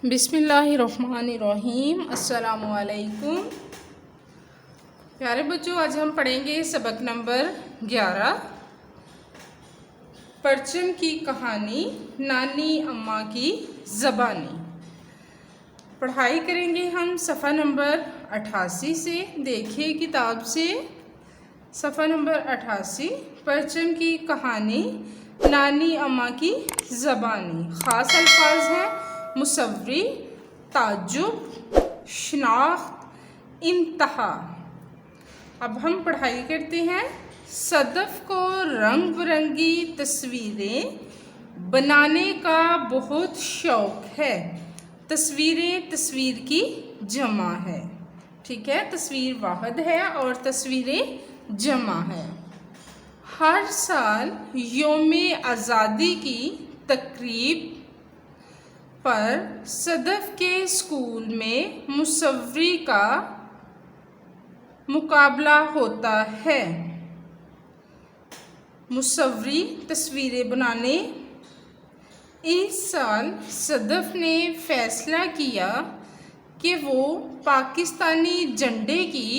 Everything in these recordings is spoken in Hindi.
बिस्मिल्लाहिर्रहमानिर्रहीम। अस्सलामुअलैकुम। प्यारे बच्चों, आज हम पढ़ेंगे सबक नंबर 11, परचम की कहानी, नानी अम्मा की ज़बानी। पढ़ाई करेंगे हम सफ़ा नंबर 88 से। देखिए किताब से सफ़ा नंबर 88, परचम की कहानी, नानी अम्मा की ज़बानी। ख़ास अल्फाज हैं मुसव्वी, ताज्जुब, शनाख्त, इंतहा। अब हम पढ़ाई करते हैं। सदफ़ को रंग बिरंगी तस्वीरें बनाने का बहुत शौक़ है। तस्वीरें तस्वीर की जमा है, ठीक है। तस्वीर वाहिद है और तस्वीरें जमा है। हर साल यौम आज़ादी की तकरीब पर सदफ़ के स्कूल में मुसव्वी का मुकाबला होता है। मुसव्वी तस्वीरें बनाने। इस साल सदफ़ ने फ़ैसला किया कि वो पाकिस्तानी झंडे की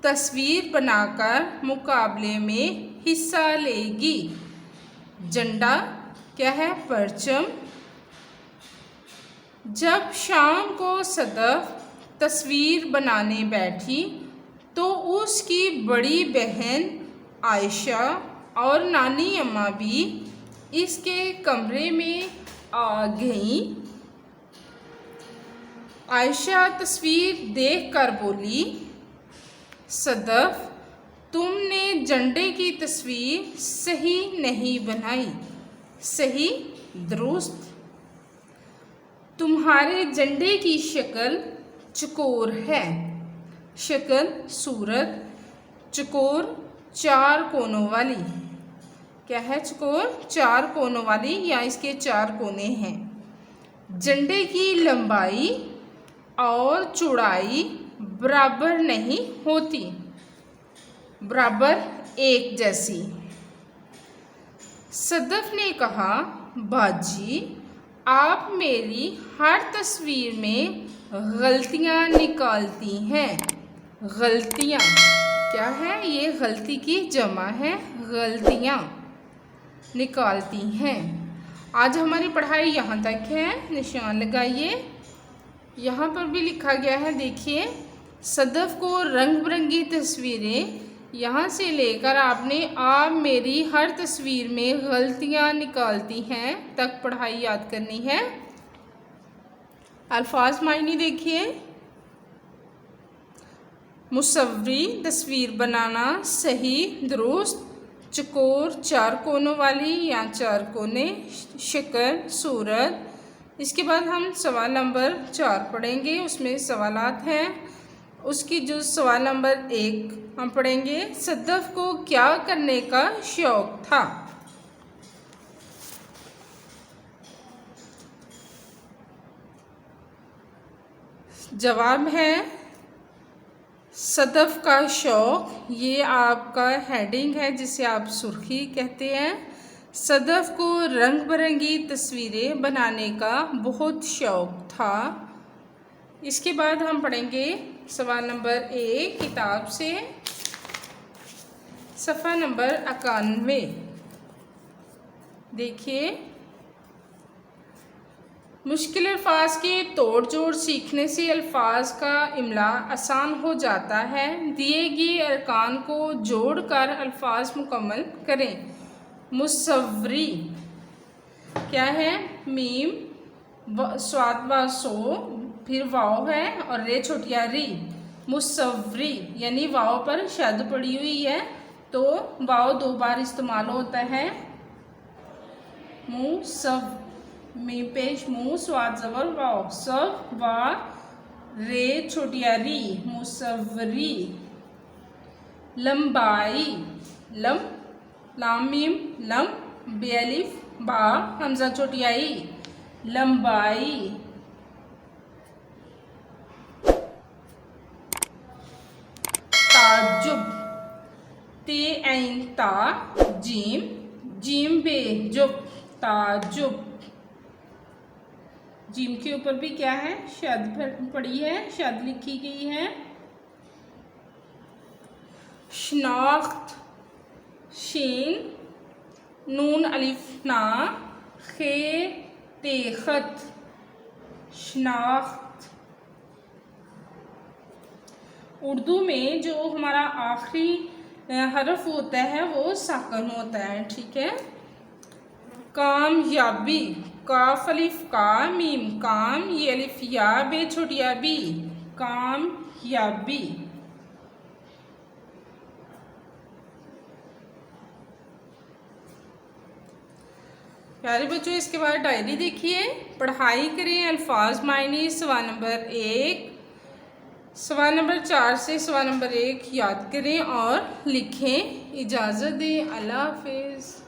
तस्वीर बनाकर मुकाबले में हिस्सा लेगी। झंडा क्या है? परचम। जब शाम को सदफ़ तस्वीर बनाने बैठी तो उसकी बड़ी बहन आयशा और नानी अम्मा भी इसके कमरे में आ गईं। आयशा तस्वीर देखकर बोली, सदफ़, तुमने झंडे की तस्वीर सही नहीं बनाई। सही, दुरुस्त। तुम्हारे झंडे की शक्ल चकोर है। शक्ल, सूरत। चकोर, चार कोनों वाली। क्या है चकोर? चार कोनों वाली, या इसके चार कोने हैं। झंडे की लंबाई और चौड़ाई बराबर नहीं होती, बराबर एक जैसी। सदफ़ ने कहा, बाजी, आप मेरी हर तस्वीर में गलतियाँ निकालती हैं। गलतियाँ क्या है? ये गलती की जमा है, गलतियाँ निकालती हैं। आज हमारी पढ़ाई यहाँ तक है। निशान लगाइए। यहाँ पर भी लिखा गया है, देखिए, सदफ़ को रंग बिरंगी तस्वीरें, यहाँ से लेकर आपने आप मेरी हर तस्वीर में गलतियाँ निकालती हैं तक पढ़ाई याद करनी है। अल्फाज मायने देखिए। मुसव्वी तस्वीर बनाना, सही, दुरुस्त। चकोर, चार कोनों वाली या चार कोने। शक्ल, सूरत। इसके बाद हम सवाल नंबर 4 पढ़ेंगे। उसमें सवालात हैं। उसकी जो सवाल नंबर 1 हम पढ़ेंगे, सदफ़ को क्या करने का शौक़ था? जवाब है सदफ़ का शौक़। ये आपका हेडिंग है जिसे आप सुर्खी कहते हैं। सदफ़ को रंग बिरंगी तस्वीरें बनाने का बहुत शौक़ था। इसके बाद हम पढ़ेंगे सवाल नंबर 1 किताब से, सफ़ा नंबर 91। देखिए, मुश्किल अल्फाज के तोड़ जोड़ सीखने से अल्फाज का इमला आसान हो जाता है। दिए गए अरकान को जोड़कर अल्फाज मुकम्मल करें। मुसव्वी क्या है? मीम, स्वाद व सो, फिर वाव है और रे छोटिया री। मुसव्वी यानी वाव पर शद पड़ी हुई है तो वाव 2 बार इस्तेमाल होता है। मुसव, मीम पेश मुँह, स्वाद ज़बर वाव, सव वा रे छोटिया री, मुसव्वरी। लंबाई, लम, लाम मीम लम, बेअलिफ बा, हमजा छोटिया ई, लंबाई। ताजुब, ते ऐन ता, जीम, जीम बे जुब, ताजुब। जीम के ऊपर भी क्या है, शद पड़ी है, शद लिखी गई है। शनाख्त, शीन, नून अलिफ ना, खे तेखत, शनाख्त। उर्दू में जो हमारा आखिरी हरफ होता है वो साकिन होता है, ठीक है। कामयाबी, काफ अलिफ का, मीम काम, ये अलिफ या, बे छोटिया बी, कामयाबी। प्यारे बच्चों, इसके बाद डायरी देखिए, पढ़ाई करें, अल्फाज मायने, सवाल नंबर 1, सवाल नंबर 4 से सवाल नंबर 1 याद करें और लिखें। इजाज़त दें, अल्लाह हाफिज़।